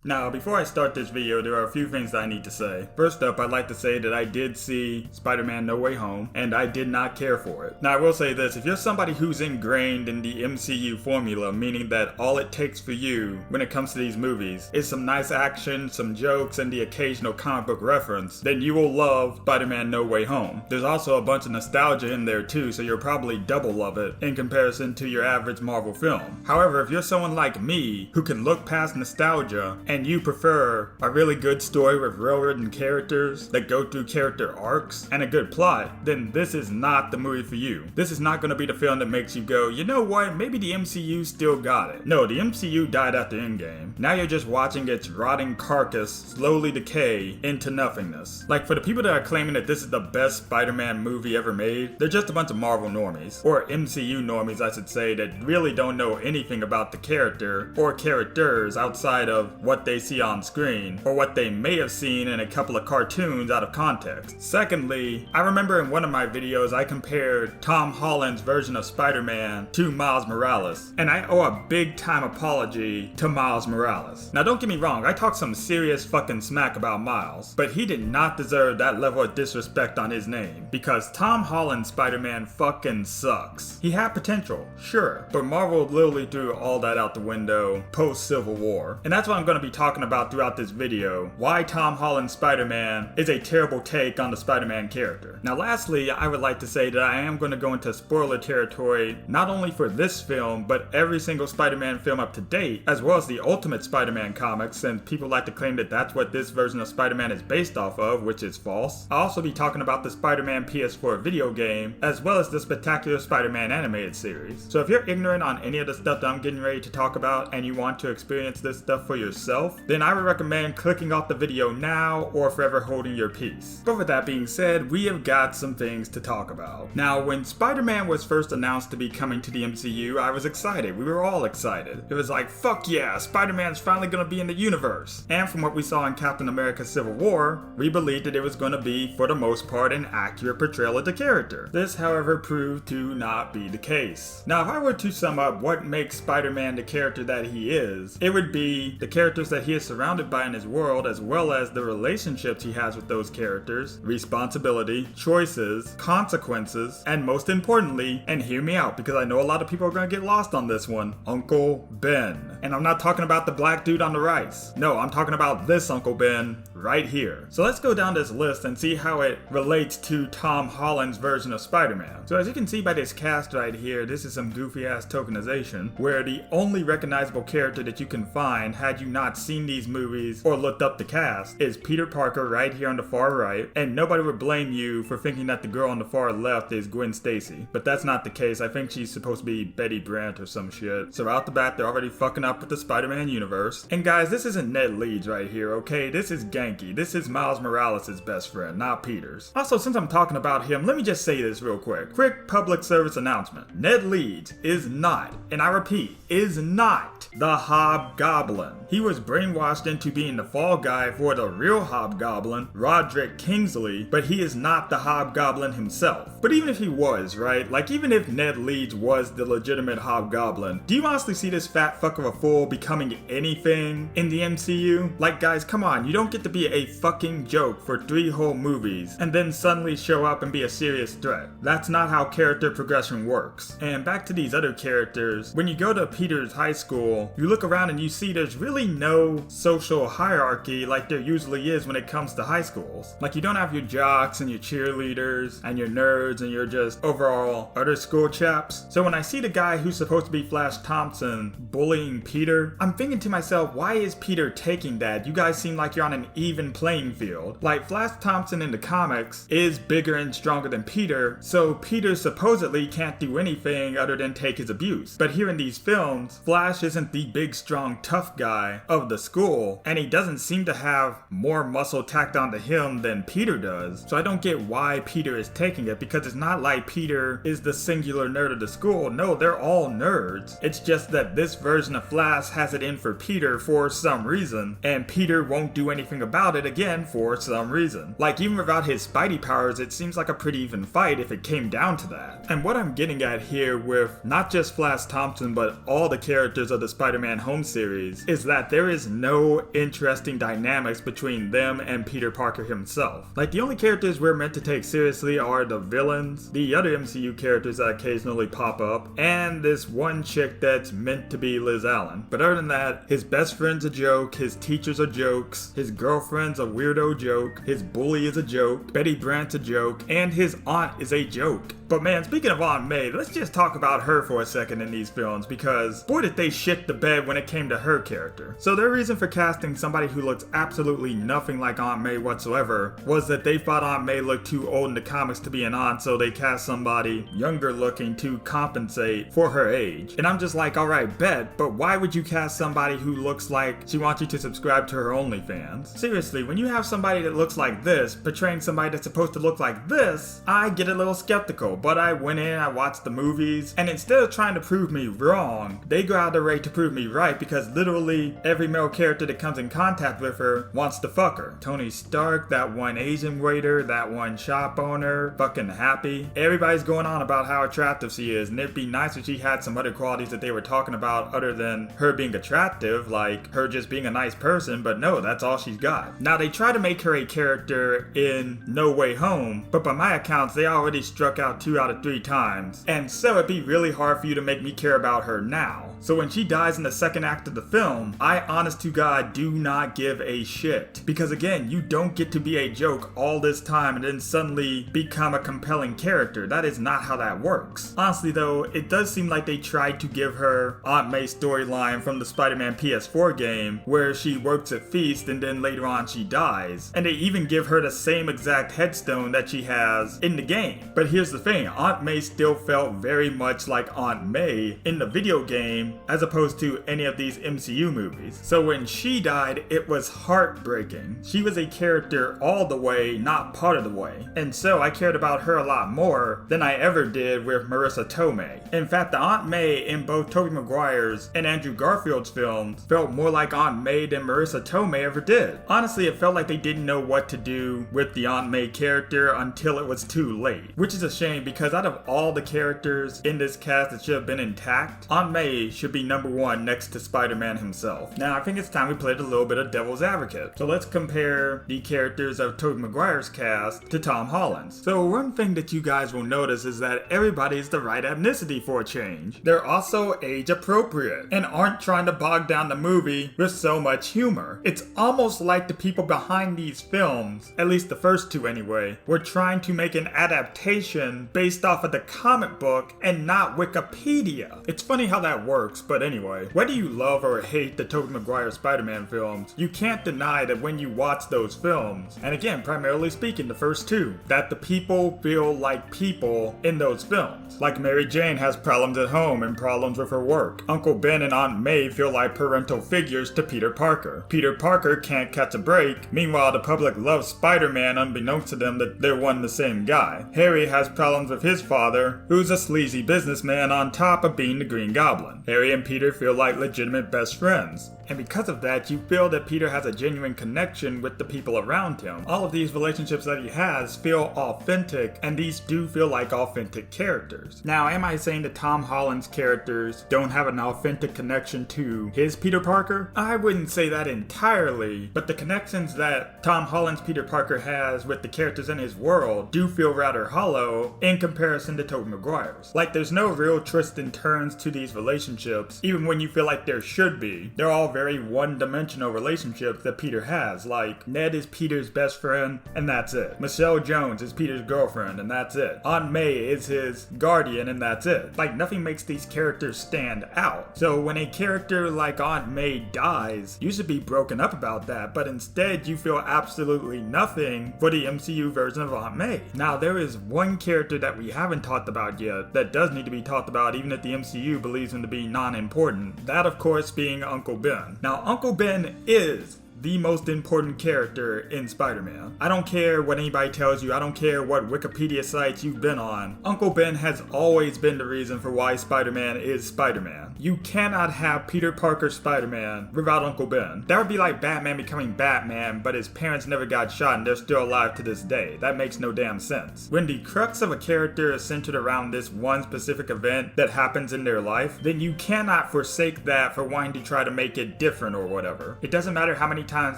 Now, before I start this video, there are a few things that I need to say. First up, I'd like to say that I did see Spider-Man No Way Home, and I did not care for it. Now, I will say this, if you're somebody who's ingrained in the MCU formula, meaning that all it takes for you when it comes to these movies is some nice action, some jokes, and the occasional comic book reference, then you will love Spider-Man No Way Home. There's also a bunch of nostalgia in there too, so you'll probably double love it in comparison to your average Marvel film. However, if you're someone like me who can look past nostalgia and you prefer a really good story with well-written characters that go through character arcs and a good plot, then this is not the movie for you. This is not going to be the film that makes you go, you know what, maybe the MCU still got it. No, the MCU died after Endgame. Now you're just watching its rotting carcass slowly decay into nothingness. Like, for the people that are claiming that this is the best Spider-Man movie ever made, they're just a bunch of Marvel normies, or MCU normies I should say, that really don't know anything about the character or characters outside of what they see on screen, or what they may have seen in a couple of cartoons out of context. Secondly, I remember in one of my videos I compared Tom Holland's version of Spider-Man to Miles Morales, and I owe a big time apology to Miles Morales. Now don't get me wrong, I talked some serious fucking smack about Miles, but he did not deserve that level of disrespect on his name, because Tom Holland's Spider-Man fucking sucks. He had potential, sure, but Marvel literally threw all that out the window post-Civil War, and that's what I'm going to be talking about throughout this video, why Tom Holland's Spider-Man is a terrible take on the Spider-Man character. Now lastly, I would like to say that I am going to go into spoiler territory, not only for this film, but every single Spider-Man film up to date, as well as the Ultimate Spider-Man comics, since people like to claim that that's what this version of Spider-Man is based off of, which is false. I'll also be talking about the Spider-Man PS4 video game, as well as the Spectacular Spider-Man animated series. So if you're ignorant on any of the stuff that I'm getting ready to talk about, and you want to experience this stuff for yourself, then I would recommend clicking off the video now or forever holding your peace. But with that being said, we have got some things to talk about. Now, when Spider-Man was first announced to be coming to the MCU, I was excited. We were all excited. It was like, fuck yeah, Spider-Man's finally gonna be in the universe. And from what we saw in Captain America Civil War, we believed that it was gonna be, for the most part, an accurate portrayal of the character. This, however, proved to not be the case. Now, if I were to sum up what makes Spider-Man the character that he is, it would be the characters that he is surrounded by in his world, as well as the relationships he has with those characters, responsibility, choices, consequences, and most importantly, and hear me out because I know a lot of people are going to get lost on this one, Uncle Ben. And I'm not talking about the black dude on the rice. No, I'm talking about this Uncle Ben right here. So let's go down this list and see how it relates to Tom Holland's version of Spider-Man. So as you can see by this cast right here, this is some goofy ass tokenization, where the only recognizable character that you can find had you not seen these movies or looked up the cast is Peter Parker right here on the far right, and nobody would blame you for thinking that the girl on the far left is Gwen Stacy, but that's not the case. I think she's supposed to be Betty Brant or some shit. So out the bat, they're already fucking up with the Spider-Man universe. And guys, this isn't Ned Leeds right here, okay? This is Genki. This is Miles Morales' best friend, not Peter's. Also, since I'm talking about him, let me just say this real quick. Quick public service announcement. Ned Leeds is not, and I repeat, is not the Hobgoblin. He was brainwashed into being the fall guy for the real Hobgoblin, Roderick Kingsley, but he is not the Hobgoblin himself. But even if he was, right? Like, even if Ned Leeds was the legitimate Hobgoblin, do you honestly see this fat fuck of a fool becoming anything in the MCU? Like, guys, come on, you don't get to be a fucking joke for 3 whole movies and then suddenly show up and be a serious threat. That's not how character progression works. And back to these other characters, when you go to Peter's high school, you look around and you see there's really no social hierarchy like there usually is when it comes to high schools. Like, you don't have your jocks and your cheerleaders and your nerds and your just overall other school chaps. So when I see the guy who's supposed to be Flash Thompson bullying Peter, I'm thinking to myself, why is Peter taking that? You guys seem like you're on an even playing field. Like, Flash Thompson in the comics is bigger and stronger than Peter, so Peter supposedly can't do anything other than take his abuse. But here in these films, Flash isn't the big, strong, tough guy of the school, and he doesn't seem to have more muscle tacked onto him than Peter does. So I don't get why Peter is taking it, because it's not like Peter is the singular nerd of the school. No, they're all nerds. It's just that this version of Flash has it in for Peter for some reason, and Peter won't do anything about it again for some reason. Like, even without his Spidey powers, it seems like a pretty even fight if it came down to that. And what I'm getting at here with not just Flash Thompson, but all the characters of the Spider-Man home series is that there is no interesting dynamics between them and Peter Parker himself. Like, the only characters we're meant to take seriously are the villains, the other MCU characters that occasionally pop up, and this one chick that's meant to be Liz Allen. But other than that, his best friend's a joke, his teachers are jokes, his girlfriend's a weirdo joke, his bully is a joke, Betty Brant's a joke, and his aunt is a joke. But man, speaking of Aunt May, let's just talk about her for a second in these films, because boy did they shit the bed when it came to her character. So their reason for casting somebody who looks absolutely nothing like Aunt May whatsoever was that they thought Aunt May looked too old in the comics to be an aunt, so they cast somebody younger looking to compensate for her age. And I'm just like, alright, bet, but why would you cast somebody who looks like she wants you to subscribe to her OnlyFans? Seriously, when you have somebody that looks like this portraying somebody that's supposed to look like this, I get a little skeptical. But I went in, I watched the movies, and instead of trying to prove me wrong, they go out of their way to prove me right, because literally every male character that comes in contact with her wants to fuck her. Tony Stark, that one Asian waiter, that one shop owner, fucking Happy. Everybody's going on about how attractive she is, and it'd be nice if she had some other qualities that they were talking about other than her being attractive, like her just being a nice person, but no, that's all she's got. Now, they try to make her a character in No Way Home, but by my accounts, they already struck out 2 out of 3 times, and so it'd be really hard for you to make me care about her now. So when she dies in the second act of the film, I honest to God do not give a shit. Because again, you don't get to be a joke all this time and then suddenly become a compelling character. That is not how that works. Honestly though, it does seem like they tried to give her Aunt May storyline from the Spider-Man PS4 game, where she works at Feast and then later on she dies. And they even give her the same exact headstone that she has in the game. But here's the thing, Aunt May still felt very much like Aunt May in the video game as opposed to any of these MCU movies. So when she died, it was heartbreaking. She was a character all the way, not part of the way. And so I cared about her a lot more than I ever did with Marissa Tomei. In fact, the Aunt May in both Tobey Maguire's and Andrew Garfield's films felt more like Aunt May than Marissa Tomei ever did. Honestly, it felt like they didn't know what to do with the Aunt May character until it was too late. Which is a shame, because out of all the characters in this cast that should have been intact, Aunt May should be number 1 next to Spider-Man himself. Now, I think it's time we played a little bit of devil's advocate. So let's compare the characters of Tobey Maguire's cast to Tom Holland's. So one thing that you guys will notice is that everybody is the right ethnicity for a change. They're also age appropriate and aren't trying to bog down the movie with so much humor. It's almost like the people behind these films, at least the first 2 anyway, were trying to make an adaptation based off of the comic book and not Wikipedia. It's funny how that works, but anyway, whether you love or hate the Tobey Maguire Spider-Man films, you can't deny that when you watch those films, and again, primarily speaking, the first 2, that the people feel like people in those films. Like Mary Jane has problems at home and problems with her work. Uncle Ben and Aunt May feel like parental figures to Peter Parker. Peter Parker can't catch a break. Meanwhile, the public loves Spider-Man unbeknownst to them that they're one and the same guy. Harry has problems with his father, who's a sleazy businessman on top of being the Green Goblin. Harry and Peter feel like legitimate best friends. And because of that, you feel that Peter has a genuine connection with the people around him. All of these relationships that he has feel authentic, and these do feel like authentic characters. Now, am I saying that Tom Holland's characters don't have an authentic connection to his Peter Parker? I wouldn't say that entirely, but the connections that Tom Holland's Peter Parker has with the characters in his world do feel rather hollow in comparison to Tobey Maguire's. Like, there's no real twists and turns to these relationships, even when you feel like there should be. They're all very one-dimensional relationships that Peter has. Like, Ned is Peter's best friend, and that's it. Michelle Jones is Peter's girlfriend, and that's it. Aunt May is his guardian, and that's it. Like, nothing makes these characters stand out. So when a character like Aunt May dies, you should be broken up about that, but instead you feel absolutely nothing for the MCU version of Aunt May. Now, there is one character that we haven't talked about yet that does need to be talked about, even if the MCU believes him to be non-important. That, of course, being Uncle Ben. Now, Uncle Ben is the most important character in Spider-Man. I don't care what anybody tells you, I don't care what Wikipedia sites you've been on. Uncle Ben has always been the reason for why Spider-Man is Spider-Man. You cannot have Peter Parker Spider-Man without Uncle Ben. That would be like Batman becoming Batman, but his parents never got shot and they're still alive to this day. That makes no damn sense. When the crux of a character is centered around this one specific event that happens in their life, then you cannot forsake that for wanting to try to make it different or whatever. It doesn't matter how many times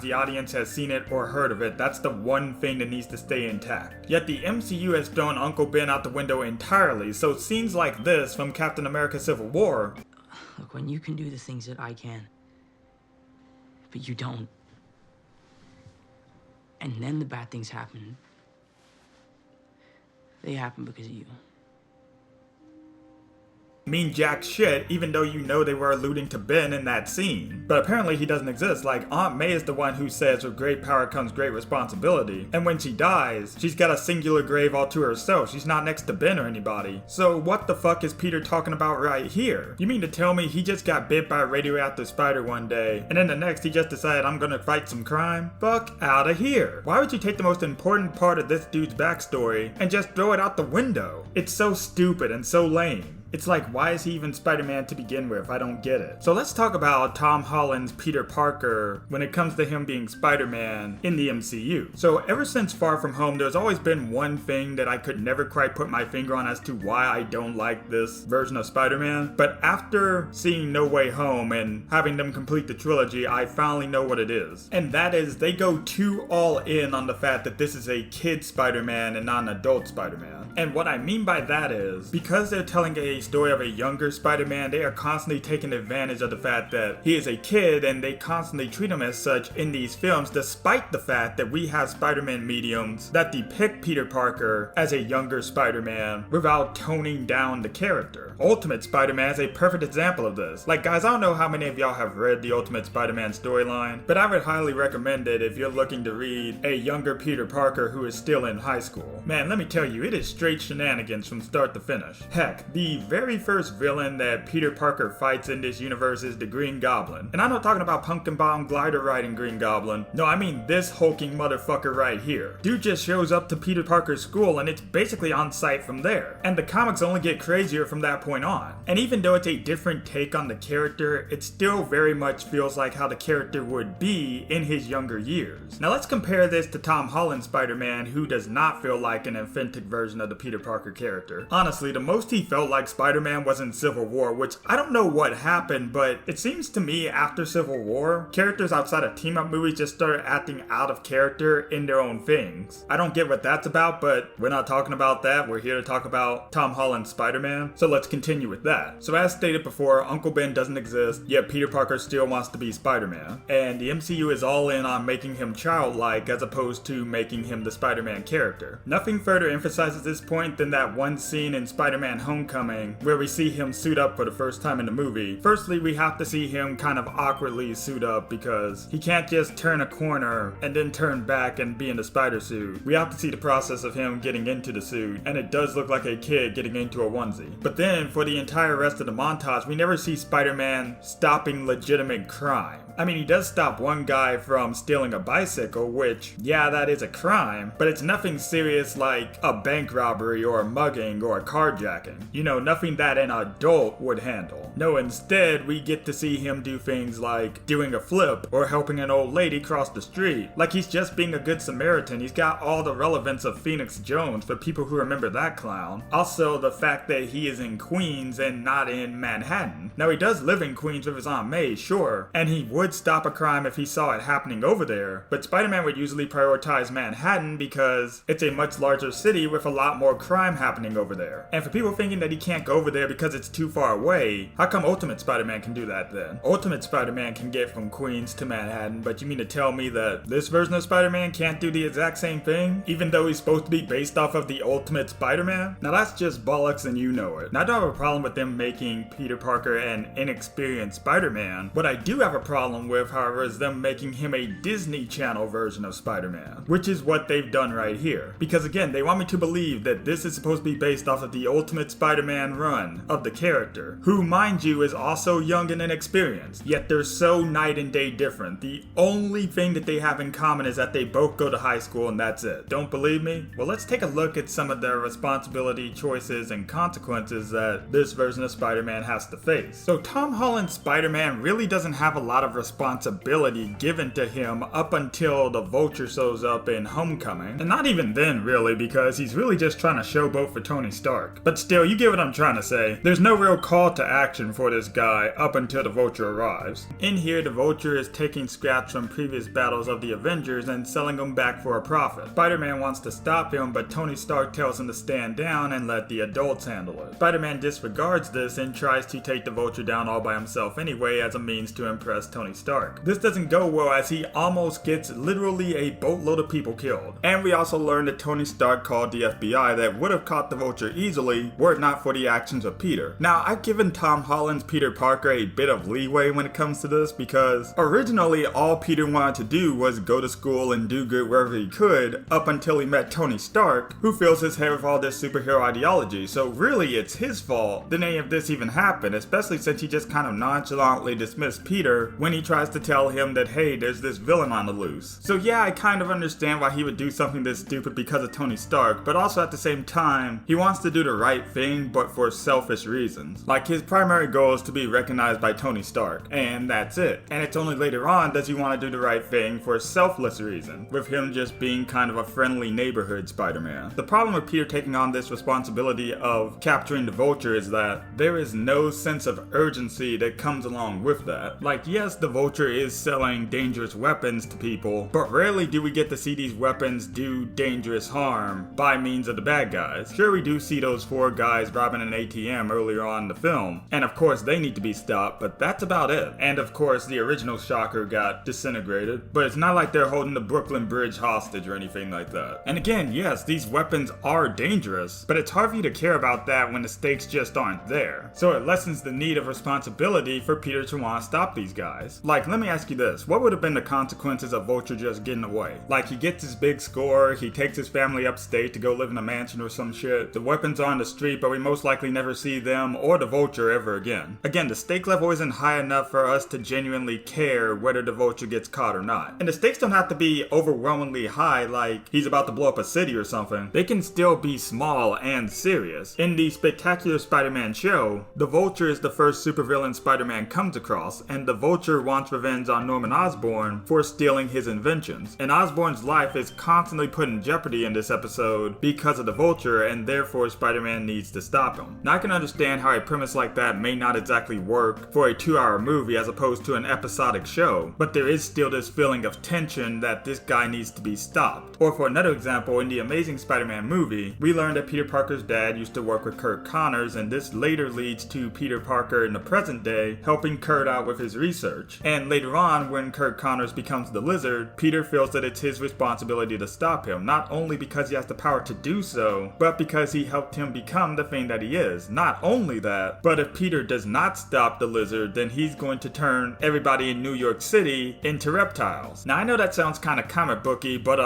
the audience has seen it or heard of it, that's the one thing that needs to stay intact. Yet the MCU has thrown Uncle Ben out the window entirely, so scenes like this from Captain America Civil War. Look, when you can do the things that I can, but you don't, and then the bad things happen, they happen because of you. Mean jack shit, even though you know they were alluding to Ben in that scene. But apparently he doesn't exist. Like, Aunt May is the one who says with great power comes great responsibility. And when she dies, she's got a singular grave all to herself. She's not next to Ben or anybody. So what the fuck is Peter talking about right here? You mean to tell me he just got bit by a radioactive spider one day, and then the next he just decided I'm gonna fight some crime? Fuck outta here. Why would you take the most important part of this dude's backstory and just throw it out the window? It's so stupid and so lame. It's like, why is he even Spider-Man to begin with? I don't get it. So let's talk about Tom Holland's Peter Parker when it comes to him being Spider-Man in the MCU. So ever since Far From Home, there's always been one thing that I could never quite put my finger on as to why I don't like this version of Spider-Man. But after seeing No Way Home and having them complete the trilogy, I finally know what it is. And that is, they go too all in on the fact that this is a kid Spider-Man and not an adult Spider-Man. And what I mean by that is, because they're telling a story of a younger Spider-Man, they are constantly taking advantage of the fact that he is a kid, and they constantly treat him as such in these films, despite the fact that we have Spider-Man mediums that depict Peter Parker as a younger Spider-Man without toning down the character. Ultimate Spider-Man is a perfect example of this. Like, guys, I don't know how many of y'all have read the Ultimate Spider-Man storyline, but I would highly recommend it if you're looking to read a younger Peter Parker who is still in high school. Man, let me tell you, it is straight shenanigans from start to finish. Heck, the very first villain that Peter Parker fights in this universe is the Green Goblin. And I'm not talking about Pumpkin Bomb glider riding Green Goblin. No, I mean this hulking motherfucker right here. Dude just shows up to Peter Parker's school and it's basically on site from there. And the comics only get crazier from that point on. And even though it's a different take on the character, it still very much feels like how the character would be in his younger years. Now let's compare this to Tom Holland Spider-Man, who does not feel like an authentic version of the Peter Parker character. Honestly, the most he felt like Spider-Man was in Civil War, which I don't know what happened, but it seems to me after Civil War, characters outside of team-up movies just started acting out of character in their own things. I don't get what that's about, but we're not talking about that. We're here to talk about Tom Holland's Spider-Man, so let's continue with that. So as stated before, Uncle Ben doesn't exist, yet Peter Parker still wants to be Spider-Man, and the MCU is all in on making him childlike as opposed to making him the Spider-Man character. Nothing further emphasizes this point than that one scene in Spider-Man Homecoming where we see him suit up for the first time in the movie. Firstly, we have to see him kind of awkwardly suit up because he can't just turn a corner and then turn back and be in the spider suit. We have to see the process of him getting into the suit, and it does look like a kid getting into a onesie. But then, for the entire rest of the montage, we never see Spider-Man stopping legitimate crime. I mean, he does stop one guy from stealing a bicycle, which, yeah, that is a crime, but it's nothing serious like a bank robbery or a mugging or a carjacking. You know, nothing that an adult would handle. No, instead, we get to see him do things like doing a flip or helping an old lady cross the street. Like he's just being a good Samaritan. He's got all the relevance of Phoenix Jones for people who remember that clown. Also, the fact that he is in Queens and not in Manhattan. Now, he does live in Queens with his Aunt May, sure, and he would stop a crime if he saw it happening over there, but Spider-Man would usually prioritize Manhattan because it's a much larger city with a lot more crime happening over there. And for people thinking that he can't go over there because it's too far away, how come Ultimate Spider-Man can do that then? Ultimate Spider-Man can get from Queens to Manhattan, but you mean to tell me that this version of Spider-Man can't do the exact same thing, even though he's supposed to be based off of the Ultimate Spider-Man? Now that's just bollocks and you know it. Now I don't have a problem with them making Peter Parker an inexperienced Spider-Man. What I do have a problem problem with, however, is them making him a Disney Channel version of Spider-Man, which is what they've done right here. Because again, they want me to believe that this is supposed to be based off of the Ultimate Spider-Man run of the character, who, mind you, is also young and inexperienced, yet they're so night and day different. The only thing that they have in common is that they both go to high school and that's it. Don't believe me? Well, let's take a look at some of the responsibility, choices, and consequences that this version of Spider-Man has to face. So Tom Holland Spider-Man really doesn't have a lot of responsibility given to him up until the Vulture shows up in Homecoming. And not even then, really, because he's really just trying to showboat for Tony Stark. But still, you get what I'm trying to say. There's no real call to action for this guy up until the Vulture arrives. In here, the Vulture is taking scraps from previous battles of the Avengers and selling them back for a profit. Spider-Man wants to stop him, but Tony Stark tells him to stand down and let the adults handle it. Spider-Man disregards this and tries to take the Vulture down all by himself anyway as a means to impress Tony Stark. This doesn't go well as he almost gets literally a boatload of people killed. And we also learn that Tony Stark called the FBI that would have caught the Vulture easily were it not for the actions of Peter. Now, I've given Tom Holland's Peter Parker a bit of leeway when it comes to this because originally all Peter wanted to do was go to school and do good wherever he could up until he met Tony Stark, who fills his head with all this superhero ideology. So really it's his fault that any of this even happened, especially since he just kind of nonchalantly dismissed Peter when he tries to tell him that, hey, there's this villain on the loose. So yeah, I kind of understand why he would do something this stupid because of Tony Stark, but also at the same time, he wants to do the right thing, but for selfish reasons. Like, his primary goal is to be recognized by Tony Stark, and that's it. And it's only later on does he want to do the right thing for a selfless reason, with him just being kind of a friendly neighborhood Spider-Man. The problem with Peter taking on this responsibility of capturing the Vulture is that there is no sense of urgency that comes along with that. Like, yes, the Vulture is selling dangerous weapons to people, but rarely do we get to see these weapons do dangerous harm by means of the bad guys. Sure, we do see those 4 guys robbing an ATM earlier on in the film, and of course they need to be stopped, but that's about it. And of course the original Shocker got disintegrated, but it's not like they're holding the Brooklyn Bridge hostage or anything like that. And again, yes, these weapons are dangerous, but it's hard for you to care about that when the stakes just aren't there. So it lessens the need of responsibility for Peter to want to stop these guys. Like, let me ask you this, what would have been the consequences of Vulture just getting away? Like, he gets his big score, he takes his family upstate to go live in a mansion or some shit, the weapons are on the street, but we most likely never see them or the Vulture ever again. Again, the stake level isn't high enough for us to genuinely care whether the Vulture gets caught or not. And the stakes don't have to be overwhelmingly high like he's about to blow up a city or something. They can still be small and serious. In the Spectacular Spider-Man show, the Vulture is the first supervillain Spider-Man comes across, and the Vulture wants revenge on Norman Osborn for stealing his inventions. And Osborn's life is constantly put in jeopardy in this episode because of the Vulture, and therefore Spider-Man needs to stop him. Now I can understand how a premise like that may not exactly work for a 2-hour movie as opposed to an episodic show, but there is still this feeling of tension that this guy needs to be stopped. Or for another example, in the Amazing Spider-Man movie, we learned that Peter Parker's dad used to work with Kurt Connors, and this later leads to Peter Parker in the present day helping Kurt out with his research. And later on, when Kurt Connors becomes the Lizard, Peter feels that it's his responsibility to stop him, not only because he has the power to do so, but because he helped him become the thing that he is. Not only that, but if Peter does not stop the Lizard, then he's going to turn everybody in New York City into reptiles. Now I know that sounds kind of comic booky, but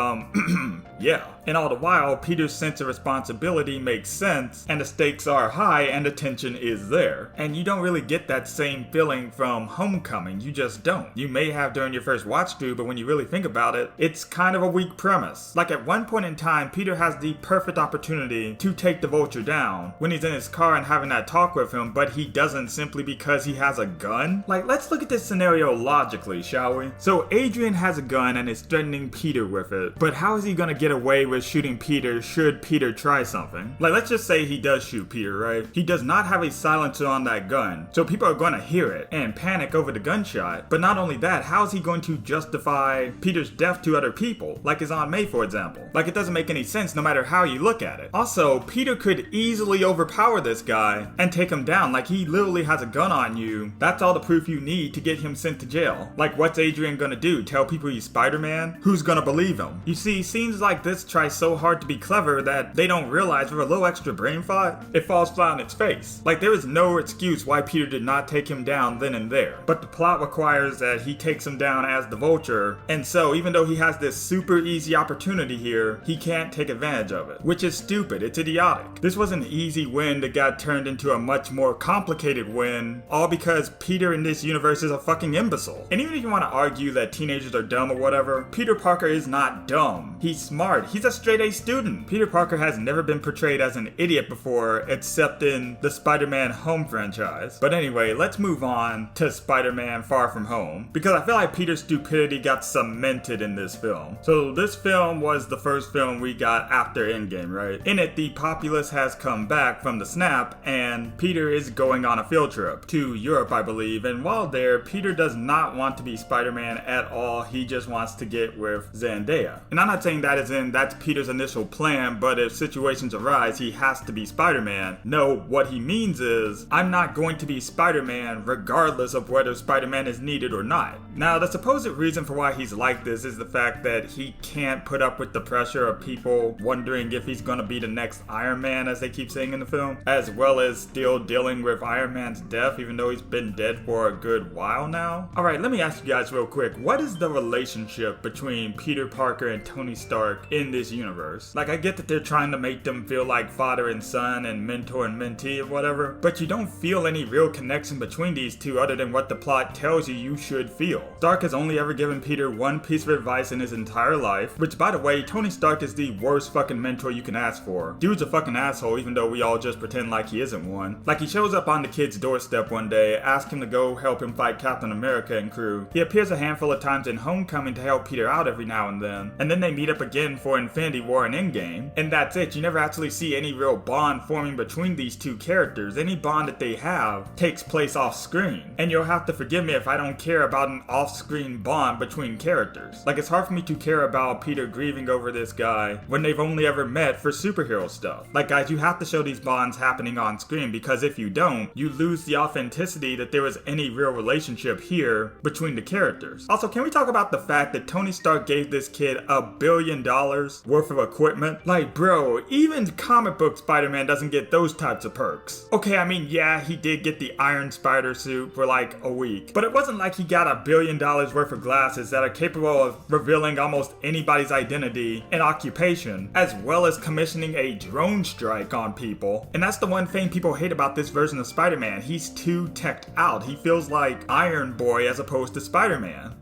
yeah. And all the while, Peter's sense of responsibility makes sense, and the stakes are high, and the tension is there. And you don't really get that same feeling from Homecoming, you just don't. You may have during your first watch through, but when you really think about it, it's kind of a weak premise. Like, at one point in time, Peter has the perfect opportunity to take the Vulture down when he's in his car and having that talk with him, but he doesn't simply because he has a gun? Like, let's look at this scenario logically, shall we? So Adrian has a gun and is threatening Peter with it, but how is he gonna get away with shooting Peter should Peter try something? Like, let's just say he does shoot Peter, right? He does not have a silencer on that gun, so people are gonna hear it and panic over the gunshot. But not only that, how is he going to justify Peter's death to other people, like his Aunt May, for example? Like, it doesn't make any sense no matter how you look at it. Also, Peter could easily overpower this guy and take him down. Like, he literally has a gun on you. That's all the proof you need to get him sent to jail. Like, what's Adrian gonna do? Tell people he's Spider-Man? Who's gonna believe him? You see, scenes like this try so hard to be clever that they don't realize with a little extra brain thought, it falls flat on its face. Like, there is no excuse why Peter did not take him down then and there. But the plot would requires that he takes him down as the Vulture, and so even though he has this super easy opportunity here, he can't take advantage of it, which is stupid. It's idiotic. This was an easy win that got turned into a much more complicated win, all because Peter in this universe is a fucking imbecile. And even if you want to argue that teenagers are dumb or whatever, Peter Parker is not dumb. He's smart. He's a straight A student. Peter Parker has never been portrayed as an idiot before, except in the Spider-Man Home franchise. But anyway, let's move on to Spider-Man Far From Home, because I feel like Peter's stupidity got cemented in this film. So this film was the first film we got after Endgame, right? In it, the populace has come back from the snap, and Peter is going on a field trip to Europe, I believe, and while there, Peter does not want to be Spider-Man at all. He just wants to get with Zendaya. And I'm not saying that as in that's Peter's initial plan, but if situations arise, he has to be Spider-Man. No, what he means is, I'm not going to be Spider-Man regardless of whether Spider-Man is needed or not. Now, the supposed reason for why he's like this is the fact that he can't put up with the pressure of people wondering if he's gonna be the next Iron Man, as they keep saying in the film, as well as still dealing with Iron Man's death, even though he's been dead for a good while now. Alright, let me ask you guys real quick, what is the relationship between Peter Parker and Tony Stark in this universe? Like, I get that they're trying to make them feel like father and son and mentor and mentee or whatever, but you don't feel any real connection between these two other than what the plot tells you should feel. Stark has only ever given Peter one piece of advice in his entire life, which, by the way, Tony Stark is the worst fucking mentor you can ask for. Dude's a fucking asshole, even though we all just pretend like he isn't one. Like, he shows up on the kid's doorstep one day, asks him to go help him fight Captain America and crew. He appears a handful of times in Homecoming to help Peter out every now and then they meet up again for Infinity War and Endgame, and that's it. You never actually see any real bond forming between these two characters. Any bond that they have takes place off screen, and you'll have to forgive me if I don't care about an off-screen bond between characters. Like, it's hard for me to care about Peter grieving over this guy when they've only ever met for superhero stuff. Like, guys, you have to show these bonds happening on screen, because if you don't, you lose the authenticity that there was any real relationship here between the characters. Also, can we talk about the fact that Tony Stark gave this kid $1 billion worth of equipment? Like, bro, even comic book Spider-Man doesn't get those types of perks. Okay, I mean, yeah, he did get the Iron Spider suit for like a week, but it wasn't like he got $1 billion worth of glasses that are capable of revealing almost anybody's identity and occupation, as well as commissioning a drone strike on people. And that's the one thing people hate about this version of Spider-Man. He's too teched out. He feels like Iron Boy as opposed to Spider-Man.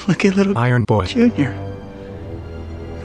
Look at little Iron Boy Jr.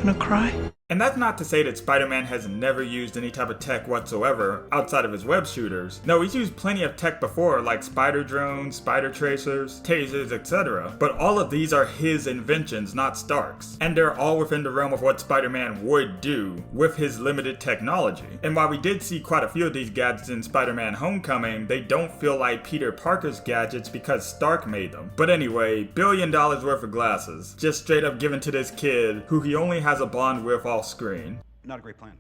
Gonna cry? And that's not to say that Spider-Man has never used any type of tech whatsoever outside of his web shooters. No, he's used plenty of tech before, like spider drones, spider tracers, tasers, etc. But all of these are his inventions, not Stark's. And they're all within the realm of what Spider-Man would do with his limited technology. And while we did see quite a few of these gadgets in Spider-Man Homecoming, they don't feel like Peter Parker's gadgets because Stark made them. But anyway, $1 billion worth of glasses, just straight up given to this kid who he only has a bond with off screen. Not a great plan.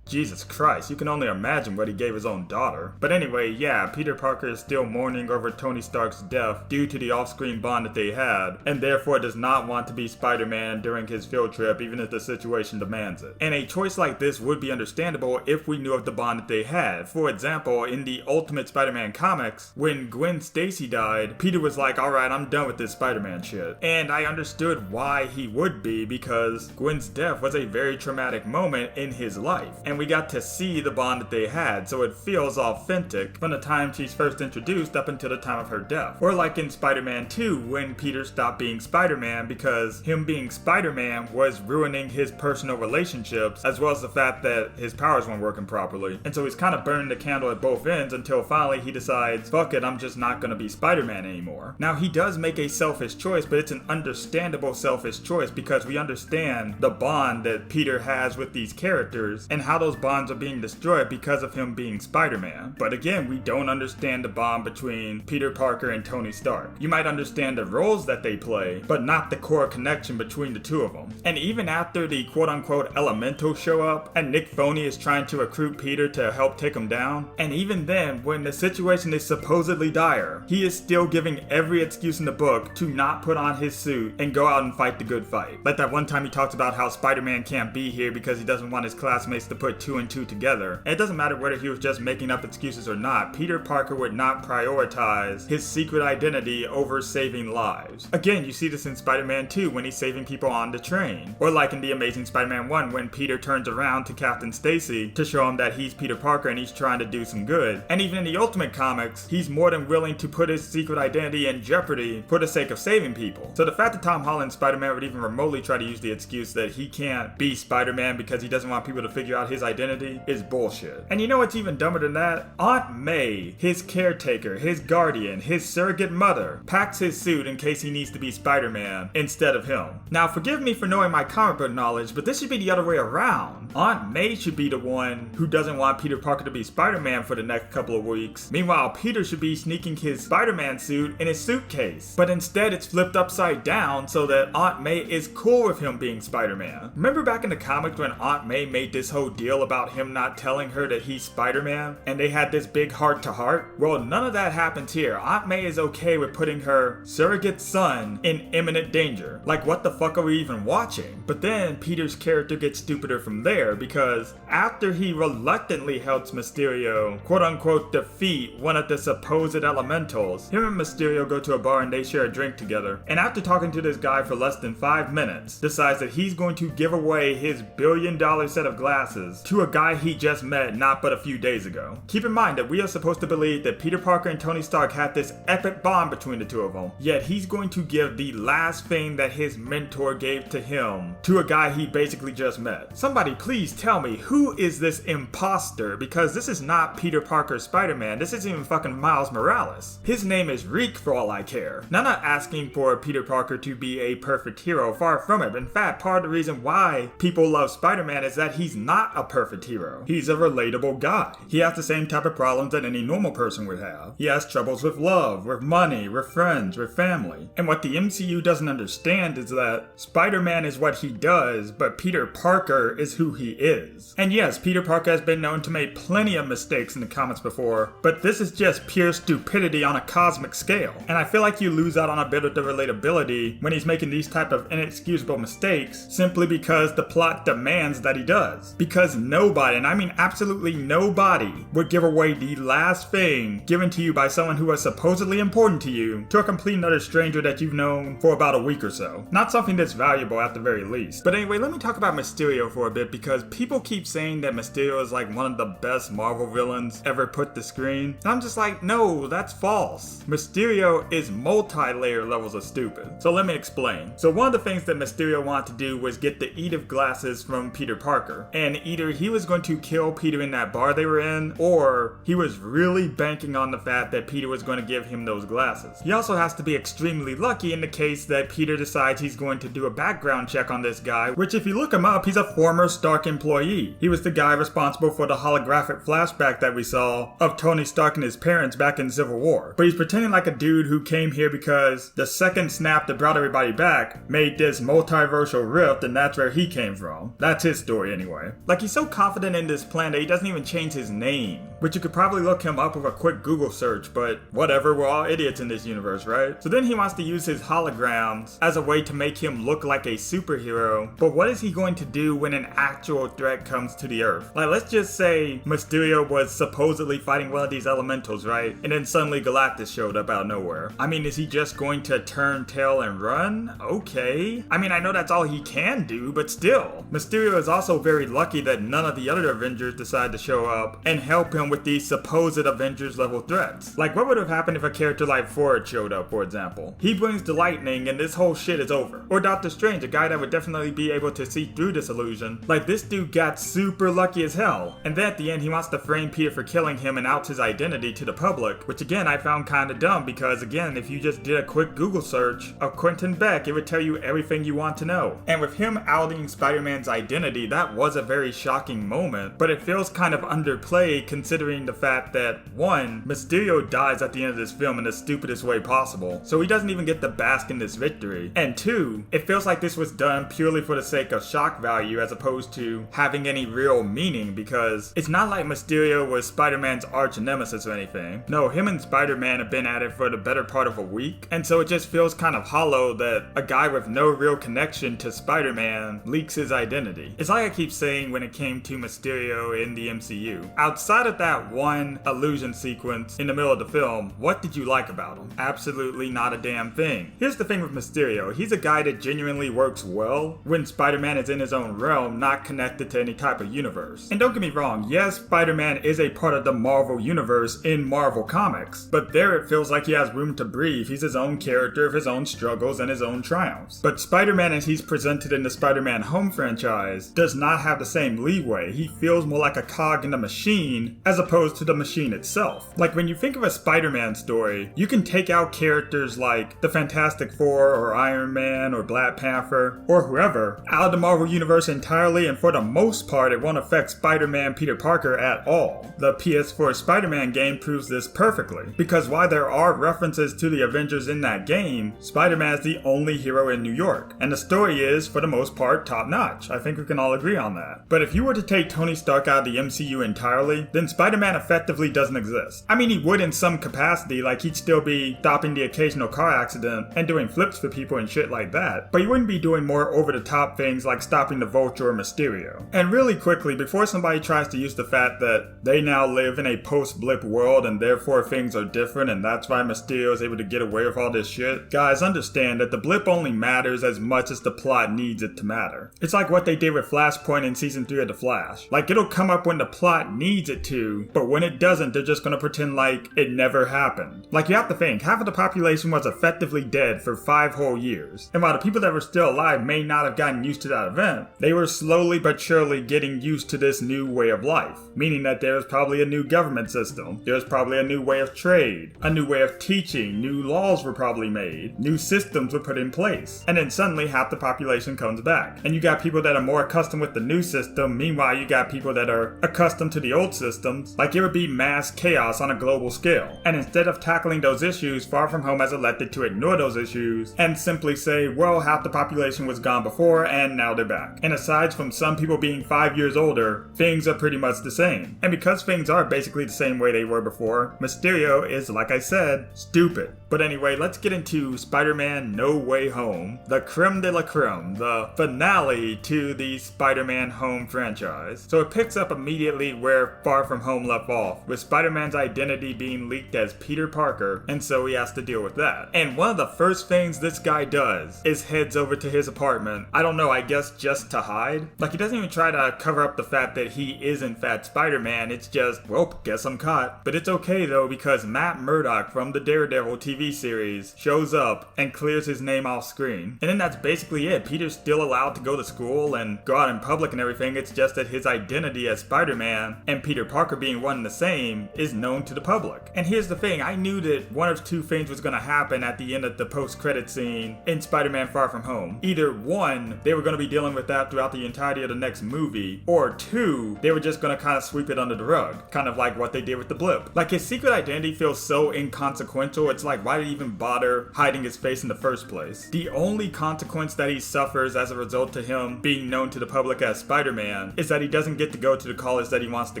Jesus Christ, you can only imagine what he gave his own daughter. But anyway, yeah, Peter Parker is still mourning over Tony Stark's death due to the off-screen bond that they had, and therefore does not want to be Spider-Man during his field trip, even if the situation demands it. And a choice like this would be understandable if we knew of the bond that they had. For example, in the Ultimate Spider-Man comics, when Gwen Stacy died, Peter was like, alright, I'm done with this Spider-Man shit. And I understood why he would be, because Gwen's death was a very traumatic moment in his life. And we got to see the bond that they had, so it feels authentic from the time she's first introduced up until the time of her death. Or like in Spider-Man 2, when Peter stopped being Spider-Man because him being Spider-Man was ruining his personal relationships, as well as the fact that his powers weren't working properly. And so he's kind of burning the candle at both ends until finally he decides, fuck it, I'm just not gonna be Spider-Man anymore. Now, he does make a selfish choice, but it's an understandable selfish choice because we understand the bond that Peter has with these characters and how those bonds are being destroyed because of him being Spider-Man. But again, we don't understand the bond between Peter Parker and Tony Stark. You might understand the roles that they play, but not the core connection between the two of them. And even after the quote-unquote elementals show up, and Nick Fury is trying to recruit Peter to help take him down, and even then, when the situation is supposedly dire, he is still giving every excuse in the book to not put on his suit and go out and fight the good fight. Like that one time he talks about how Spider-Man can't be here because he doesn't want his classmates to put put two and two together. And it doesn't matter whether he was just making up excuses or not, Peter Parker would not prioritize his secret identity over saving lives. Again, you see this in Spider-Man 2 when he's saving people on the train. Or like in The Amazing Spider-Man 1 when Peter turns around to Captain Stacy to show him that he's Peter Parker and he's trying to do some good. And even in the Ultimate Comics, he's more than willing to put his secret identity in jeopardy for the sake of saving people. So the fact that Tom Holland Spider-Man would even remotely try to use the excuse that he can't be Spider-Man because he doesn't want people to figure out his identity is bullshit. And you know what's even dumber than that? Aunt May, his caretaker, his guardian, his surrogate mother, packs his suit in case he needs to be Spider-Man instead of him. Now forgive me for knowing my comic book knowledge, but this should be the other way around. Aunt May should be the one who doesn't want Peter Parker to be Spider-Man for the next couple of weeks. Meanwhile, Peter should be sneaking his Spider-Man suit in his suitcase. But instead it's flipped upside down so that Aunt May is cool with him being Spider-Man. Remember back in the comics when Aunt May made this whole deal about him not telling her that he's Spider-Man? And they had this big heart-to-heart? Well, none of that happens here. Aunt May is okay with putting her surrogate son in imminent danger. Like, what the fuck are we even watching? But then Peter's character gets stupider from there because after he reluctantly helps Mysterio quote-unquote defeat one of the supposed elementals, him and Mysterio go to a bar and they share a drink together. And after talking to this guy for less than 5 minutes, decides that he's going to give away his billion-dollar set of glasses to a guy he just met not but a few days ago. Keep in mind that we are supposed to believe that Peter Parker and Tony Stark had this epic bond between the two of them, yet he's going to give the last thing that his mentor gave to him to a guy he basically just met. Somebody please tell me, who is this imposter? Because this is not Peter Parker Spider-Man, this isn't even fucking Miles Morales. His name is Reek for all I care. Now I'm not asking for Peter Parker to be a perfect hero, far from it. In fact, part of the reason why people love Spider-Man is that he's not a perfect hero. He's a relatable guy. He has the same type of problems that any normal person would have. He has troubles with love, with money, with friends, with family. And what the MCU doesn't understand is that Spider-Man is what he does, but Peter Parker is who he is. And yes, Peter Parker has been known to make plenty of mistakes in the comics before, but this is just pure stupidity on a cosmic scale. And I feel like you lose out on a bit of the relatability when he's making these type of inexcusable mistakes simply because the plot demands that he does. Because nobody, and I mean absolutely nobody, would give away the last thing given to you by someone who was supposedly important to you to a complete and utter stranger that you've known for about a week or so. Not something that's valuable at the very least. But anyway, let me talk about Mysterio for a bit because people keep saying that Mysterio is like one of the best Marvel villains ever put to screen. And I'm just like, no, that's false. Mysterio is multi-layer levels of stupid. So let me explain. So one of the things that Mysterio wanted to do was get the Edith glasses from Peter Parker. And either he was going to kill Peter in that bar they were in, or he was really banking on the fact that Peter was going to give him those glasses. He also has to be extremely lucky in the case that Peter decides he's going to do a background check on this guy, which if you look him up, he's a former Stark employee. He was the guy responsible for the holographic flashback that we saw of Tony Stark and his parents back in Civil War. But he's pretending like a dude who came here because the second snap that brought everybody back made this multiversal rift, and that's where he came from. That's his story anyway. Like, he's so confident in this plan that he doesn't even change his name, which you could probably look him up with a quick Google search, but whatever, we're all idiots in this universe, right? So then he wants to use his holograms as a way to make him look like a superhero, but what is he going to do when an actual threat comes to the Earth? Like, let's just say Mysterio was supposedly fighting one of these elementals, right? And then suddenly Galactus showed up out of nowhere. I mean, is he just going to turn tail and run? Okay. I mean, I know that's all he can do, but still. Mysterio is also very lucky that none of the other Avengers decide to show up and help him with these supposed Avengers level threats. Like, what would have happened if a character like Ford showed up, for example? He brings the lightning and this whole shit is over. Or Doctor Strange, a guy that would definitely be able to see through this illusion. Like, this dude got super lucky as hell. And then at the end, he wants to frame Peter for killing him and out his identity to the public, which again, I found kinda dumb because again, if you just did a quick Google search of Quentin Beck, it would tell you everything you want to know. And with him outing Spider-Man's identity, that was a very shocking moment, but it feels kind of underplayed considering considering the fact that, one, Mysterio dies at the end of this film in the stupidest way possible, so he doesn't even get to bask in this victory, and two, it feels like this was done purely for the sake of shock value as opposed to having any real meaning, because it's not like Mysterio was Spider-Man's arch nemesis or anything. No, him and Spider-Man have been at it for the better part of a week, and so it just feels kind of hollow that a guy with no real connection to Spider-Man leaks his identity. It's like I keep saying when it came to Mysterio in the MCU. Outside of that one illusion sequence in the middle of the film, what did you like about him? Absolutely not a damn thing. Here's the thing with Mysterio. He's a guy that genuinely works well when Spider-Man is in his own realm, not connected to any type of universe. And don't get me wrong, yes, Spider-Man is a part of the Marvel universe in Marvel Comics, but there it feels like he has room to breathe. He's his own character of his own struggles and his own triumphs. But Spider-Man as he's presented in the Spider-Man Home franchise does not have the same leeway. He feels more like a cog in the machine as opposed to the machine itself. Like when you think of a Spider-Man story, you can take out characters like the Fantastic Four or Iron Man or Black Panther or whoever out of the Marvel universe entirely, and for the most part it won't affect Spider-Man Peter Parker at all. The PS4 Spider-Man game proves this perfectly, because while there are references to the Avengers in that game, Spider-Man is the only hero in New York, and the story is, for the most part, top-notch. I think we can all agree on that. But if you were to take Tony Stark out of the MCU entirely, then Spider-Man effectively doesn't exist. I mean, he would in some capacity, like he'd still be stopping the occasional car accident and doing flips for people and shit like that, but he wouldn't be doing more over-the-top things like stopping the Vulture or Mysterio. And really quickly, before somebody tries to use the fact that they now live in a post-blip world and therefore things are different and that's why Mysterio is able to get away with all this shit, guys, understand that the blip only matters as much as the plot needs it to matter. It's like what they did with Flashpoint in season 3 of The Flash. Like, it'll come up when the plot needs it to, but when it doesn't, they're just gonna pretend like it never happened. Like, you have to think, half of the population was effectively dead for 5 whole years, and while the people that were still alive may not have gotten used to that event, they were slowly but surely getting used to this new way of life, meaning that there was probably a new government system, there was probably a new way of trade, a new way of teaching, new laws were probably made, new systems were put in place, and then suddenly half the population comes back. And you got people that are more accustomed with the new system, meanwhile you got people that are accustomed to the old systems. Like, it would be mass chaos on a global scale. And instead of tackling those issues, Far From Home has elected to ignore those issues and simply say, well, half the population was gone before and now they're back. And aside from some people being 5 years older, things are pretty much the same. And because things are basically the same way they were before, Mysterio is, like I said, stupid. But anyway, let's get into Spider-Man No Way Home, the creme de la creme, the finale to the Spider-Man Home franchise. So it picks up immediately where Far From Home left off, with Spider-Man's identity being leaked as Peter Parker, and so he has to deal with that. And one of the first things this guy does is heads over to his apartment. I don't know, I guess just to hide? Like, he doesn't even try to cover up the fact that he is in fact Spider-Man, it's just, well, guess I'm caught. But it's okay though, because Matt Murdock from the Daredevil TV series shows up and clears his name off screen. And then that's basically it. Peter's still allowed to go to school and go out in public and everything, it's just that his identity as Spider-Man and Peter Parker being one and the same is known to the public. And here's the thing, I knew that one of two things was going to happen at the end of the post-credit scene in Spider-Man Far From Home. Either one, they were going to be dealing with that throughout the entirety of the next movie, or two, they were just going to kind of sweep it under the rug, kind of like what they did with the blip. Like, his secret identity feels so inconsequential, it's like, why did he even bother hiding his face in the first place? The only consequence that he suffers as a result to him being known to the public as Spider-Man is that he doesn't get to go to the college that he wants to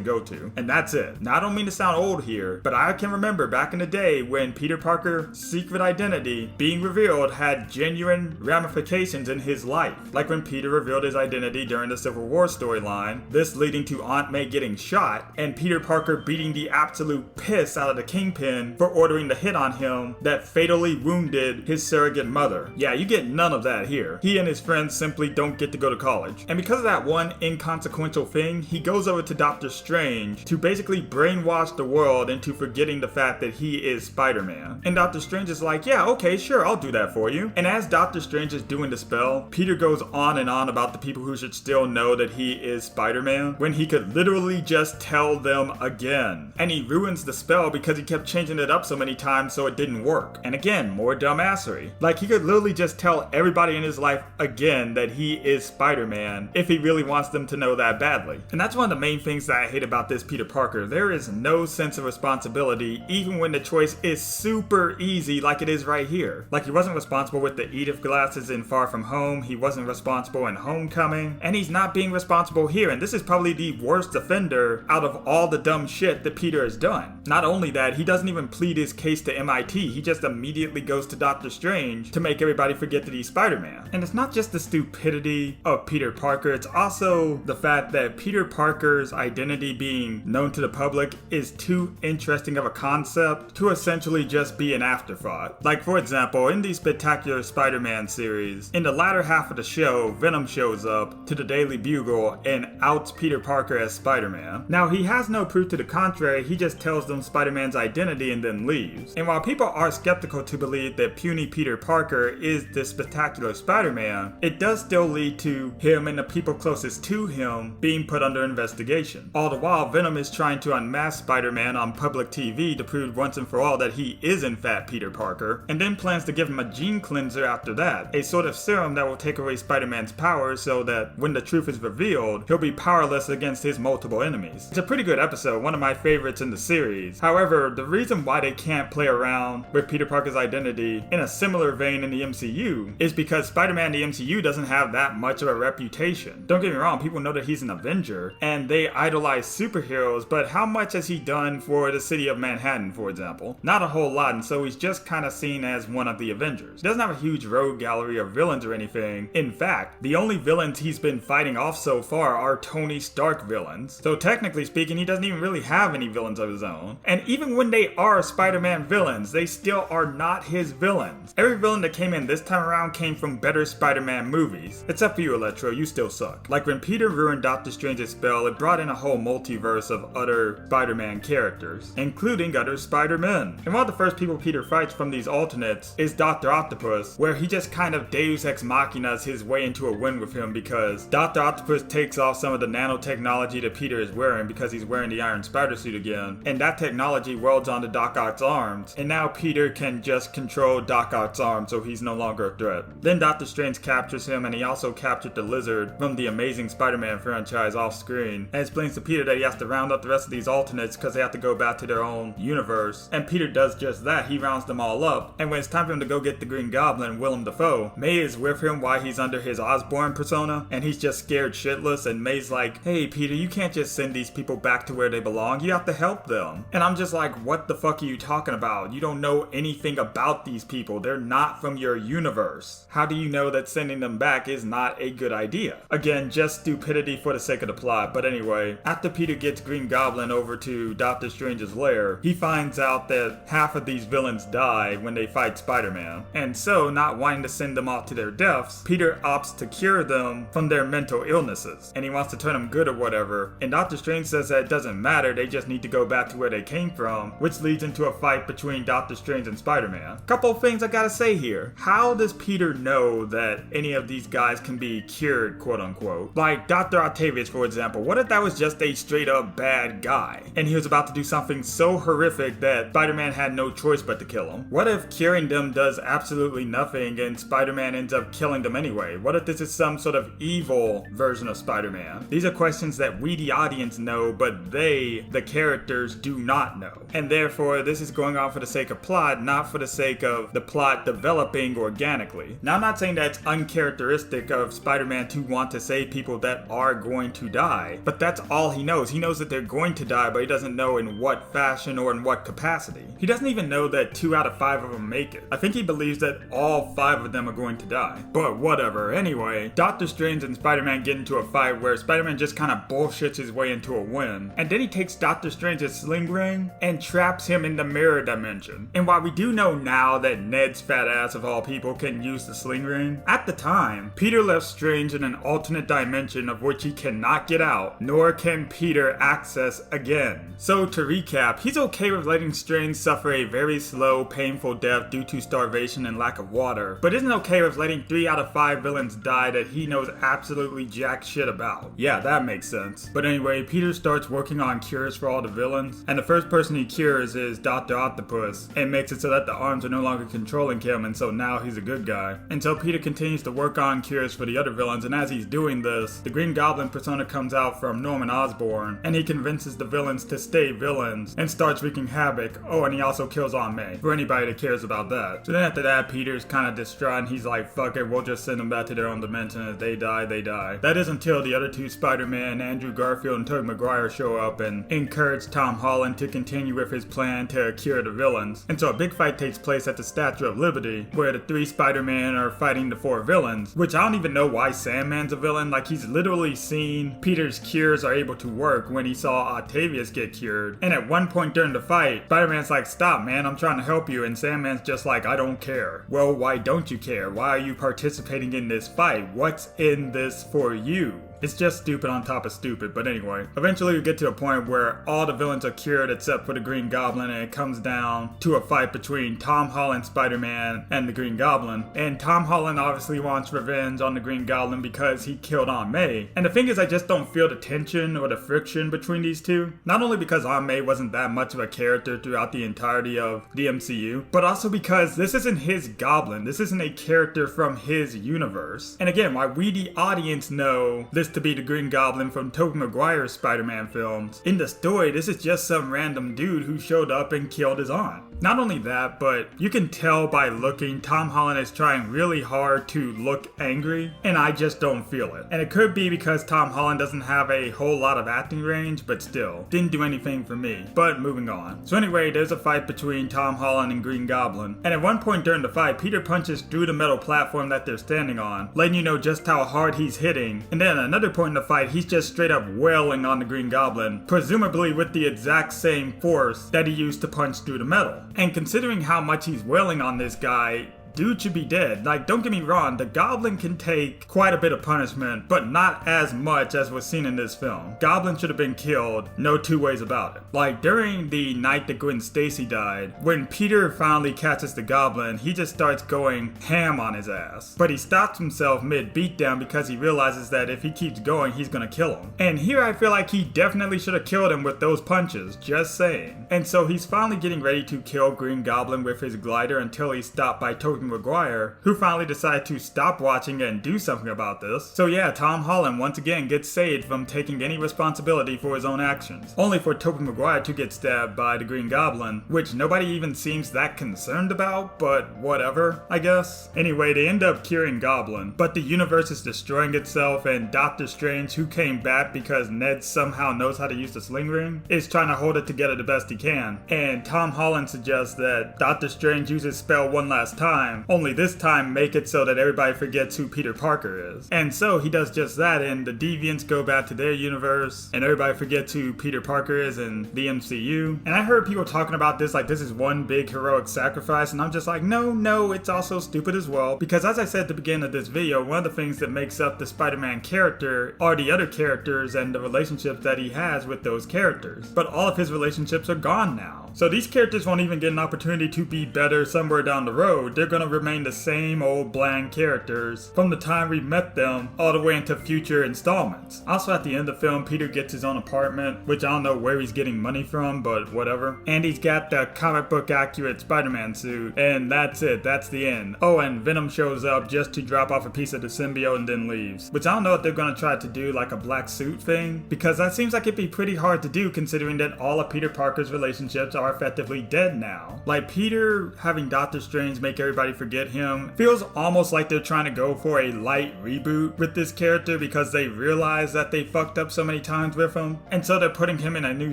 go to. And that's it. Now, I don't mean to sound old here, but I can remember back in the day when Peter Parker's secret identity being revealed had genuine ramifications in his life. Like when Peter revealed his identity during the Civil War storyline, this leading to Aunt May getting shot, and Peter Parker beating the absolute piss out of the Kingpin for ordering the hit on him that fatally wounded his surrogate mother. Yeah, you get none of that here. He and his friends simply don't get to go to college. And because of that one inconsequential thing, he goes over to Doctor Strange to basically brainwash the world into forgetting the fact that he is Spider-Man. And Doctor Strange is like, yeah, okay, sure, I'll do that for you. And as Doctor Strange is doing the spell, Peter goes on and on about the people who should still know that he is Spider-Man, when he could literally just tell them again. And he ruins the spell because he kept changing it up so many times so it didn't work. And again, more dumbassery. Like, he could literally just tell everybody in his life again that he is Spider-Man if he really wants them to know that badly. And that's one of the main things that I hate about this Peter Peter Parker. There is no sense of responsibility, even when the choice is super easy like it is right here. Like, he wasn't responsible with the Edith glasses in Far From Home, he wasn't responsible in Homecoming, and he's not being responsible here, and this is probably the worst offender out of all the dumb shit that Peter has done. Not only that, he doesn't even plead his case to MIT, he just immediately goes to Doctor Strange to make everybody forget that he's Spider-Man. And it's not just the stupidity of Peter Parker, it's also the fact that Peter Parker's identity being known to the public is too interesting of a concept to essentially just be an afterthought. Like, for example, in the Spectacular Spider-Man series, in the latter half of the show, Venom shows up to the Daily Bugle and outs Peter Parker as Spider-Man. Now, he has no proof to the contrary, he just tells them Spider-Man's identity and then leaves. And while people are skeptical to believe that puny Peter Parker is the Spectacular Spider-Man, it does still lead to him and the people closest to him being put under investigation. All the while, Venom is trying to unmask Spider-Man on public TV to prove once and for all that he is in fact Peter Parker, and then plans to give him a gene cleanser after that, a sort of serum that will take away Spider-Man's powers so that when the truth is revealed, he'll be powerless against his multiple enemies. It's a pretty good episode, one of my favorites in the series. However, the reason why they can't play around with Peter Parker's identity in a similar vein in the MCU is because Spider-Man in the MCU doesn't have that much of a reputation. Don't get me wrong, people know that he's an Avenger, and they idolize superheroes, but how much has he done for the city of Manhattan, for example? Not a whole lot, and so he's just kind of seen as one of the Avengers. He doesn't have a huge rogue gallery of villains or anything. In fact, the only villains he's been fighting off so far are Tony Stark villains. So technically speaking, he doesn't even really have any villains of his own. And even when they are Spider-Man villains, they still are not his villains. Every villain that came in this time around came from better Spider-Man movies. Except for you, Electro, you still suck. Like when Peter ruined Doctor Strange's spell, it brought in a whole multiverse of other Spider-Man characters, including other Spider-Men. And one of the first people Peter fights from these alternates is Dr. Octopus, where he just kind of Deus Ex Machinas his way into a win with him because Dr. Octopus takes off some of the nanotechnology that Peter is wearing because he's wearing the Iron Spider suit again, and that technology welds onto Doc Ock's arms, and now Peter can just control Doc Ock's arm so he's no longer a threat. Then Doctor Strange captures him, and he also captured the Lizard from the Amazing Spider-Man franchise off screen, and explains to Peter that he has to round up the rest of these alternates because they have to go back to their own universe, and Peter does just that. He rounds them all up, and when it's time for him to go get the Green Goblin, Willem Dafoe, May is with him while he's under his Osborn persona, and he's just scared shitless, and May's like, hey Peter, you can't just send these people back to where they belong, you have to help them. And I'm just like, what the fuck are you talking about? You don't know anything about these people, they're not from your universe. How do you know that sending them back is not a good idea? Again, just stupidity for the sake of the plot. But anyway, after Peter gets Green Goblin over to Doctor Strange's lair, he finds out that half of these villains die when they fight Spider-Man. And so, not wanting to send them off to their deaths, Peter opts to cure them from their mental illnesses, and he wants to turn them good or whatever, and Doctor Strange says that it doesn't matter, they just need to go back to where they came from, which leads into a fight between Doctor Strange and Spider-Man. Couple of things I gotta say here. How does Peter know that any of these guys can be cured, quote unquote? Like Dr. Octavius, for example, what if that was just a straight up bad guy, and he was about to do something so horrific that Spider-Man had no choice but to kill him? What if curing them does absolutely nothing and Spider-Man ends up killing them anyway? What if this is some sort of evil version of Spider-Man? These are questions that we, the audience, know, but they, the characters, do not know. And therefore, this is going on for the sake of plot, not for the sake of the plot developing organically. Now, I'm not saying that it's uncharacteristic of Spider-Man to want to save people that are going to die, but that's all he knows. He knows that they're going to die, but he doesn't know in what fashion or in what capacity. He doesn't even know that 2 out of 5 of them make it. I think he believes that all 5 of them are going to die. But whatever. Anyway, Doctor Strange and Spider-Man get into a fight where Spider-Man just kind of bullshits his way into a win, and then he takes Doctor Strange's sling ring and traps him in the mirror dimension. And while we do know now that Ned's fat ass of all people can use the sling ring, at the time, Peter left Strange in an alternate dimension of which he cannot get out, nor can Peter access again. So to recap, he's okay with letting Strange suffer a very slow, painful death due to starvation and lack of water, but isn't okay with letting 3 out of 5 villains die that he knows absolutely jack shit about. Yeah, that makes sense. But anyway, Peter starts working on cures for all the villains, and the first person he cures is Dr. Octopus, and makes it so that the arms are no longer controlling him, and so now he's a good guy. And so Peter continues to work on cures for the other villains, and as he's doing this, the Green Goblin persona comes out from Norman Osborn, and he convinces the villains to stay villains and starts wreaking havoc. Oh, and he also kills Aunt May, for anybody that cares about that. So then after that, Peter's kind of distraught and he's like, fuck it, we'll just send them back to their own dimension. If they die, they die. That is until the other two Spider-Man, Andrew Garfield and Tobey Maguire, show up and encourage Tom Holland to continue with his plan to cure the villains. And so a big fight takes place at the Statue of Liberty, where the three Spider-Man are fighting the four villains, which I don't even know why Sandman's a villain. Like, he's literally seen Peter's cures are able to work when he saw Octavius get cured. And at one point during the fight, Spider-Man's like, stop man, I'm trying to help you, and Sandman's just like, I don't care. Well, why don't you care? Why are you participating in this fight? What's in this for you? It's just stupid on top of stupid, but anyway. Eventually we get to a point where all the villains are cured except for the Green Goblin, and it comes down to a fight between Tom Holland Spider-Man and the Green Goblin. And Tom Holland obviously wants revenge on the Green Goblin because he killed Aunt May. And the thing is, I just don't feel the tension or the friction between these two. Not only because Aunt May wasn't that much of a character throughout the entirety of the MCU, but also because this isn't his Goblin. This isn't a character from his universe. And again, why we the audience know this to be the Green Goblin from Tobey Maguire's Spider-Man films, in the story, this is just some random dude who showed up and killed his aunt. Not only that, but you can tell by looking, Tom Holland is trying really hard to look angry, and I just don't feel it. And it could be because Tom Holland doesn't have a whole lot of acting range, but still, didn't do anything for me. But moving on. So anyway, there's a fight between Tom Holland and Green Goblin, and at one point during the fight, Peter punches through the metal platform that they're standing on, letting you know just how hard he's hitting. And then at another point in the fight, he's just straight up wailing on the Green Goblin, presumably with the exact same force that he used to punch through the metal. And considering how much he's wailing on this guy, dude should be dead. Like, don't get me wrong, the Goblin can take quite a bit of punishment, but not as much as was seen in this film. Goblin should have been killed, no two ways about it. Like, during the night that Gwen Stacy died, when Peter finally catches the Goblin, he just starts going ham on his ass. But he stops himself mid-beatdown because he realizes that if he keeps going, he's gonna kill him. And here I feel like he definitely should have killed him with those punches, just saying. And so he's finally getting ready to kill Green Goblin with his glider until he's stopped by Tobey Maguire, who finally decided to stop watching and do something about this. So yeah, Tom Holland once again gets saved from taking any responsibility for his own actions, only for Tobey Maguire to get stabbed by the Green Goblin, which nobody even seems that concerned about, but whatever, I guess. Anyway, they end up curing Goblin, but the universe is destroying itself, and Doctor Strange, who came back because Ned somehow knows how to use the sling ring, is trying to hold it together the best he can. And Tom Holland suggests that Doctor Strange uses spell one last time, only this time make it so that everybody forgets who Peter Parker is. And so he does just that, and the Deviants go back to their universe, and everybody forgets who Peter Parker is in the MCU. And I heard people talking about this like this is one big heroic sacrifice, and I'm just like, no, it's also stupid as well. Because as I said at the beginning of this video, one of the things that makes up the Spider-Man character are the other characters and the relationships that he has with those characters. But all of his relationships are gone now. So these characters won't even get an opportunity to be better somewhere down the road. They're gonna remain the same old bland characters from the time we met them all the way into future installments. Also at the end of the film, Peter gets his own apartment, which I don't know where he's getting money from, but whatever. And he's got the comic book accurate Spider-Man suit, and that's it, that's the end. Oh, and Venom shows up just to drop off a piece of the symbiote and then leaves. Which I don't know if they're gonna try to do like a black suit thing, because that seems like it'd be pretty hard to do considering that all of Peter Parker's relationships are effectively dead now. Like, Peter having Doctor Strange make everybody forget him feels almost like they're trying to go for a light reboot with this character because they realize that they fucked up so many times with him, and so they're putting him in a new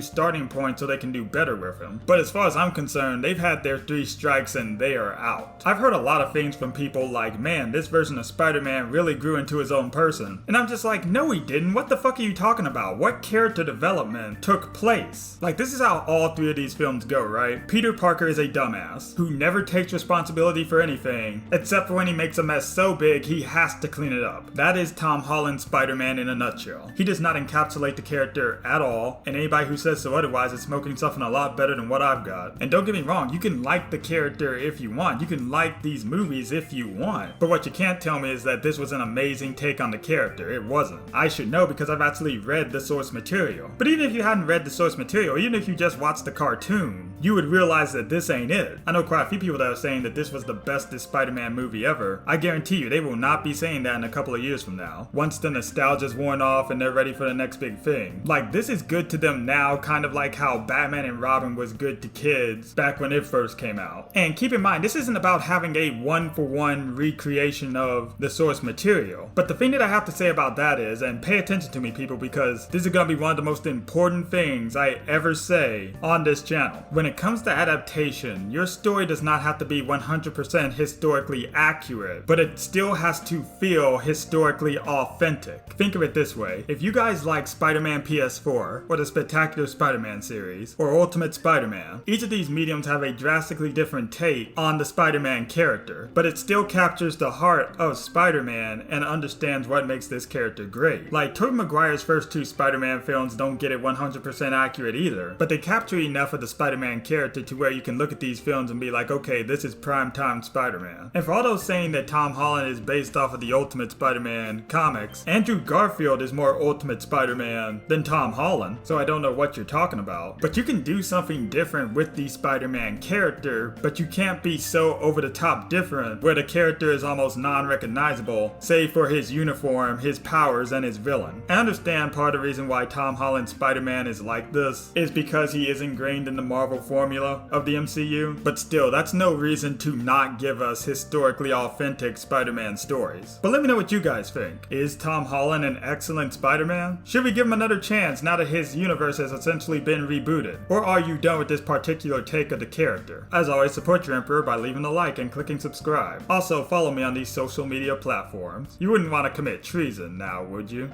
starting point so they can do better with him. But as far as I'm concerned, they've had their 3 strikes and they are out. I've heard a lot of things from people like, man, this version of Spider-Man really grew into his own person. And I'm just like, no he didn't. What the fuck are you talking about? What character development took place? Like, this is how all 3 of these films go, right? Peter Parker is a dumbass who never takes responsibility for anything, except for when he makes a mess so big he has to clean it up. That is Tom Holland Spider-Man in a nutshell. He does not encapsulate the character at all, and anybody who says so otherwise is smoking something a lot better than what I've got. And don't get me wrong, you can like the character if you want. You can like these movies if you want. But what you can't tell me is that this was an amazing take on the character. It wasn't. I should know because I've actually read the source material. But even if you hadn't read the source material, even if you just watched the cartoon, cartoon, you would realize that this ain't it. I know quite a few people that are saying that this was the bestest Spider-Man movie ever. I guarantee you they will not be saying that in a couple of years from now, once the nostalgia's worn off and they're ready for the next big thing. Like, this is good to them now, kind of like how Batman and Robin was good to kids back when it first came out. And keep in mind, this isn't about having a one-for-one recreation of the source material. But the thing that I have to say about that is, and pay attention to me people, because this is gonna be one of the most important things I ever say on this channel. When it comes to adaptation, your story does not have to be 100% historically accurate, but it still has to feel historically authentic. Think of it this way: if you guys like Spider-Man PS4, or the Spectacular Spider-Man series, or Ultimate Spider-Man, each of these mediums have a drastically different take on the Spider-Man character, but it still captures the heart of Spider-Man and understands what makes this character great. Like, Tobey Maguire's first two Spider-Man films don't get it 100% accurate either, but they capture enough of the Spider-Man character to where you can look at these films and be like, okay, this is primetime Spider-Man. And for all those saying that Tom Holland is based off of the Ultimate Spider-Man comics, Andrew Garfield is more Ultimate Spider-Man than Tom Holland, so I don't know what you're talking about. But you can do something different with the Spider-Man character, but you can't be so over the top different where the character is almost non-recognizable, save for his uniform, his powers, and his villain. I understand part of the reason why Tom Holland's Spider-Man is like this is because he is ingrained in the Marvel formula of the MCU, but still, that's no reason to not give us historically authentic Spider-Man stories. But let me know what you guys think. Is Tom Holland an excellent Spider-Man? Should we give him another chance now that his universe has essentially been rebooted? Or are you done with this particular take of the character? As always, support your Emperor by leaving a like and clicking subscribe. Also, follow me on these social media platforms. You wouldn't want to commit treason now, would you?